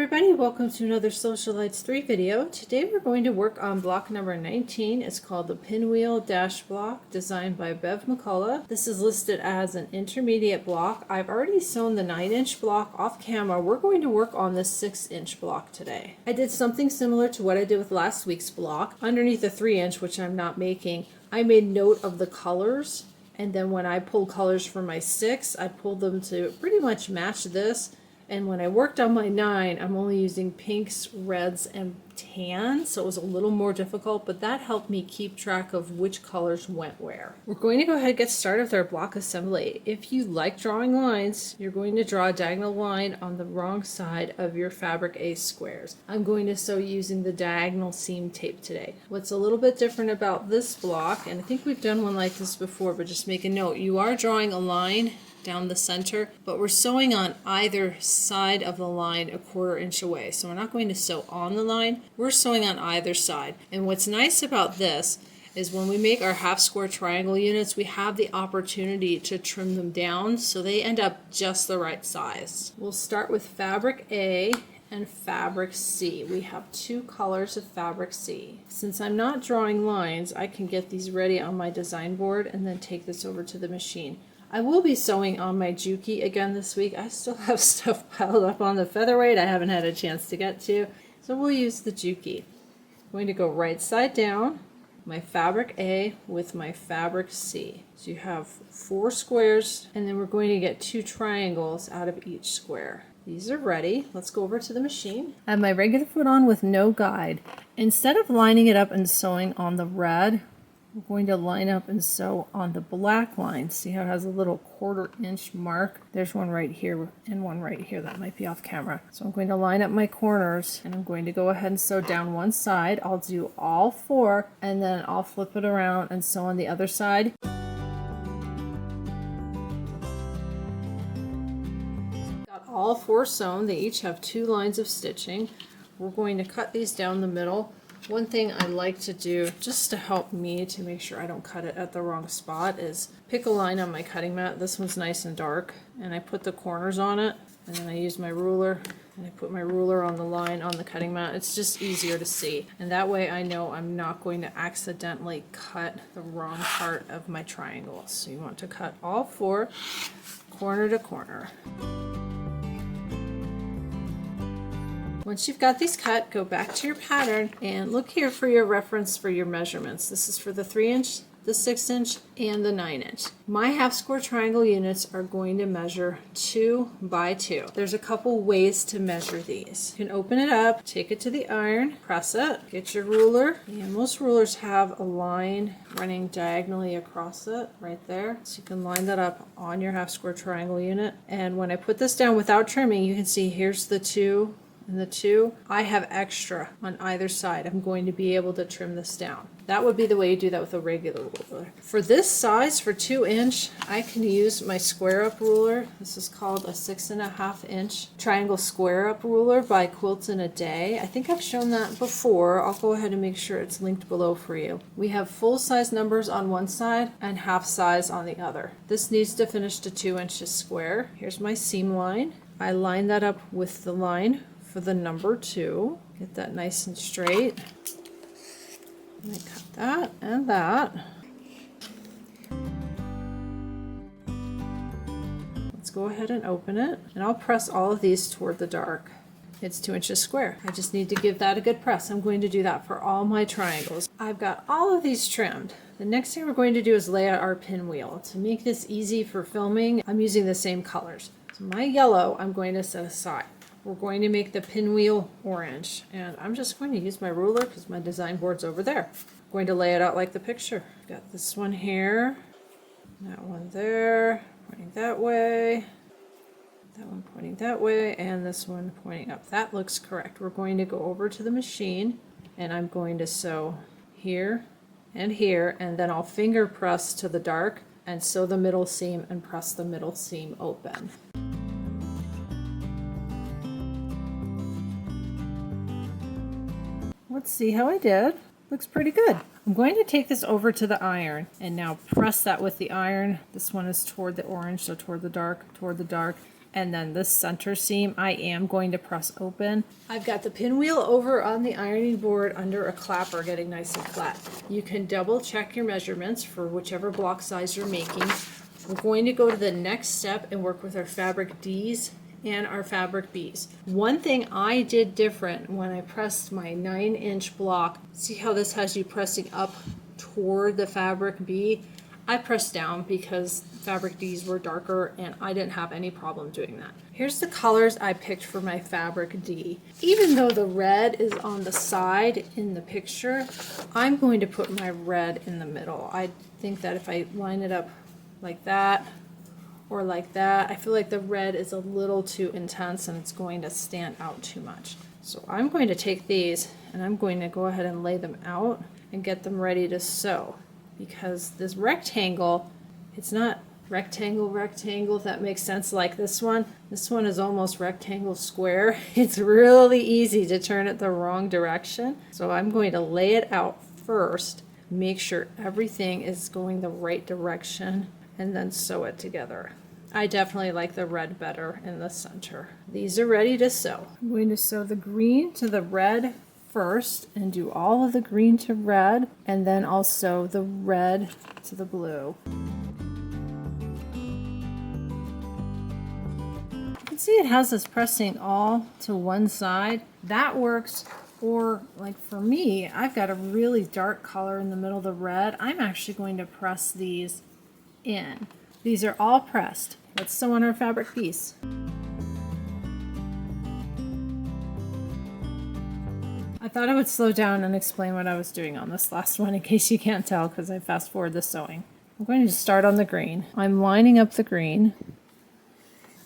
everybody, welcome to another Sewcialites 3 video. Today we're going to work on block number 19. It's called the Pinwheel Dash Block, designed by Bev McCullough. This is listed as an intermediate block. I've already sewn the 9-inch block off camera. We're going to work on the 6-inch block today. I did something similar to what I did with last week's block. Underneath the 3-inch, which I'm not making, I made note of the colors, and then when I pulled colors for my 6, I pulled them to pretty much match this. And when I worked on my 9, I'm only using pinks, reds, and tans, so it was a little more difficult, but that helped me keep track of which colors went where. We're going to go ahead and get started with our block assembly. If you like drawing lines, you're going to draw a diagonal line on the wrong side of your fabric A squares. I'm going to sew using the diagonal seam tape today. What's a little bit different about this block, and I think we've done one like this before, but just make a note, you are drawing a line down the center, but we're sewing on either side of the line a 1/4 inch away. So we're not going to sew on the line, we're sewing on either side. And what's nice about this is when we make our half square triangle units, we have the opportunity to trim them down so they end up just the right size. We'll start with fabric A and fabric C. We have 2 colors of fabric C. Since I'm not drawing lines, I can get these ready on my design board and then take this over to the machine. I will be sewing on my Juki again this week. I still have stuff piled up on the featherweight I haven't had a chance to get to, so we'll use the Juki. I'm going to go right side down, my fabric A with my fabric C. So you have 4 squares, and then we're going to get 2 triangles out of each square. These are ready. Let's go over to the machine. I have my regular foot on with no guide. Instead of lining it up and sewing on the red, I'm going to line up and sew on the black line. See how it has a little 1/4 inch mark? There's one right here and one right here that might be off camera. So I'm going to line up my corners and I'm going to go ahead and sew down one side. I'll do all 4 and then I'll flip it around and sew on the other side. Got all 4 sewn. They each have 2 lines of stitching. We're going to cut these down the middle. One thing I like to do, just to help me to make sure I don't cut it at the wrong spot, is pick a line on my cutting mat. This one's nice and dark, and I put the corners on it, and then I use my ruler, and I put my ruler on the line on the cutting mat. It's just easier to see, and that way I know I'm not going to accidentally cut the wrong part of my triangle. So you want to cut all 4, corner to corner. Once you've got these cut, go back to your pattern and look here for your reference for your measurements. This is for the 3-inch, the 6-inch, and the 9-inch. My half square triangle units are going to measure 2 by 2. There's a couple ways to measure these. You can open it up, take it to the iron, press it, get your ruler, and most rulers have a line running diagonally across it right there. So you can line that up on your half square triangle unit. And when I put this down without trimming, you can see here's the 2 and the 2. I have extra on either side. I'm going to be able to trim this down. That would be the way you do that with a regular ruler. For this size, for 2-inch, I can use my square up ruler. This is called a 6.5 inch triangle square up ruler by Quilts in a Day. I think I've shown that before. I'll go ahead and make sure it's linked below for you. We have full size numbers on one side and half size on the other. This needs to finish to 2 inches square. Here's my seam line. I line that up with the line for the number 2. Get that nice and straight. And I cut that and that. Let's go ahead and open it, and I'll press all of these toward the dark. It's 2 inches square. I just need to give that a good press. I'm going to do that for all my triangles. I've got all of these trimmed. The next thing we're going to do is lay out our pinwheel. To make this easy for filming, I'm using the same colors. So my yellow I'm going to set aside. We're going to make the pinwheel orange, and I'm just going to use my ruler because my design board's over there. I'm going to lay it out like the picture. Got this one here, that one there, pointing that way, that one pointing that way, and this one pointing up. That looks correct. We're going to go over to the machine, and I'm going to sew here, and then I'll finger press to the dark and sew the middle seam and press the middle seam open. Let's see how I did. Looks pretty good. I'm going to take this over to the iron and now press that with the iron. This one is toward the orange, so toward the dark, And then this center seam I am going to press open. I've got the pinwheel over on the ironing board under a clapper getting nice and flat. You can double check your measurements for whichever block size you're making. We're going to go to the next step and work with our fabric D's and our fabric B's. One thing I did different when I pressed my 9-inch block, see how this has you pressing up toward the fabric B? I pressed down because fabric D's were darker and I didn't have any problem doing that. Here's the colors I picked for my fabric D. Even though the red is on the side in the picture, I'm going to put my red in the middle. I think that if I line it up like that or like that, I feel like the red is a little too intense and it's going to stand out too much. So I'm going to take these and I'm going to go ahead and lay them out and get them ready to sew. Because this rectangle, it's not rectangle, if that makes sense, like this one. This one is almost rectangle square. It's really easy to turn it the wrong direction. So I'm going to lay it out first, make sure everything is going the right direction, and then sew it together. I definitely like the red better in the center. These are ready to sew. I'm going to sew the green to the red first and do all of the green to red, and then also the red to the blue. You can see it has this pressing all to one side. That works. Or like for me, I've got a really dark color in the middle of the red. I'm actually going to press these in. These are all pressed. Let's sew on our fabric piece. I thought I would slow down and explain what I was doing on this last one in case you can't tell because I fast forward the sewing. I'm going to start on the green. I'm lining up the green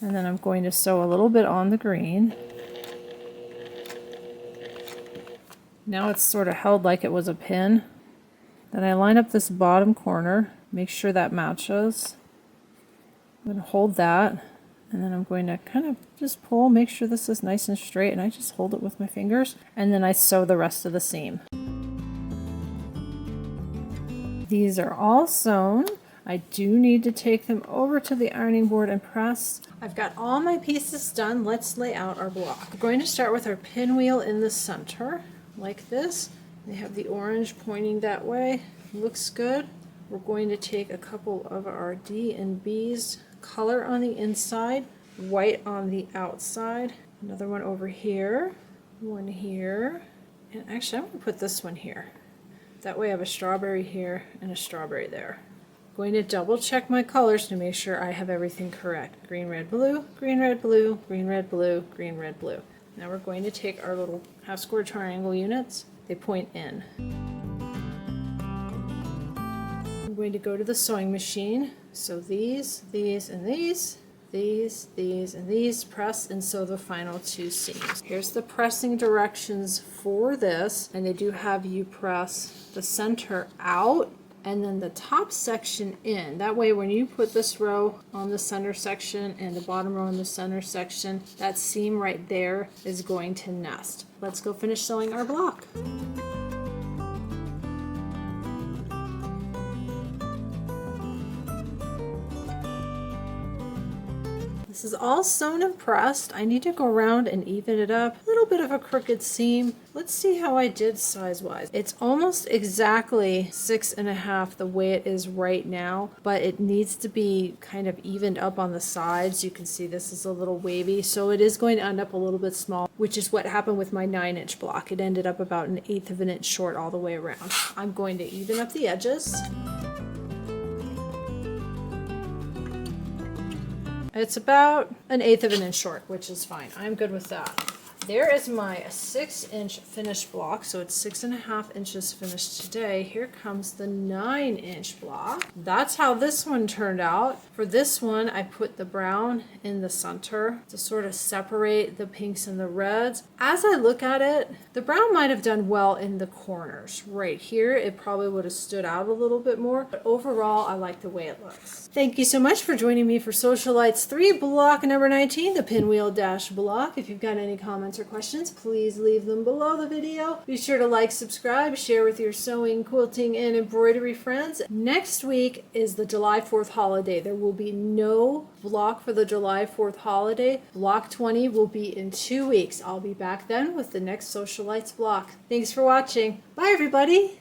and then I'm going to sew a little bit on the green. Now it's sort of held like it was a pin. Then I line up this bottom corner, make sure that matches. I'm going to hold that. And then I'm going to kind of just pull, make sure this is nice and straight, and I just hold it with my fingers, and then I sew the rest of the seam. These are all sewn. I do need to take them over to the ironing board and press. I've got all my pieces done. Let's lay out our block. We're going to start with our pinwheel in the center, like this. They have the orange pointing that way. Looks good. We're going to take a couple of our D and B's, color on the inside, white on the outside, another one over here, one here, and actually I'm going to put this one here. That way I have a strawberry here and a strawberry there. I'm going to double check my colors to make sure I have everything correct. Green, red, blue, green, red, blue, green, red, blue, green, red, blue. Now we're going to take our little half square triangle units. They point in. I'm going to go to the sewing machine. So these, and these, and these, press and sew the final two seams. Here's the pressing directions for this, and they do have you press the center out and then the top section in. That way when you put this row on the center section and the bottom row on the center section, that seam right there is going to nest. Let's go finish sewing our block. This is all sewn and pressed. I need to go around and even it up. A little bit of a crooked seam. Let's see how I did size-wise. It's almost exactly 6.5 the way it is right now, but it needs to be kind of evened up on the sides. You can see this is a little wavy, so it is going to end up a little bit small, which is what happened with my 9-inch block. It ended up about 1/8 of an inch short all the way around. I'm going to even up the edges. It's about 1/8 of an inch short, which is fine. I'm good with that. There is my 6-inch finished block, so it's 6.5 inches finished today. Here comes the 9-inch block. That's how this one turned out. For this one, I put the brown in the center to sort of separate the pinks and the reds. As I look at it, the brown might have done well in the corners. Right here, it probably would have stood out a little bit more, but overall, I like the way it looks. Thank you so much for joining me for Sewcialites 3 block number 19, the pinwheel dash block. If you've got any comments comments, or questions, please leave them below the video. Be sure to like, subscribe, share with your sewing, quilting, and embroidery friends. Next week is the July 4th holiday. There will be no block for the July 4th holiday. Block 20 will be in 2 weeks. I'll be back then with the next Sewcialites block. Thanks for watching. Bye, everybody.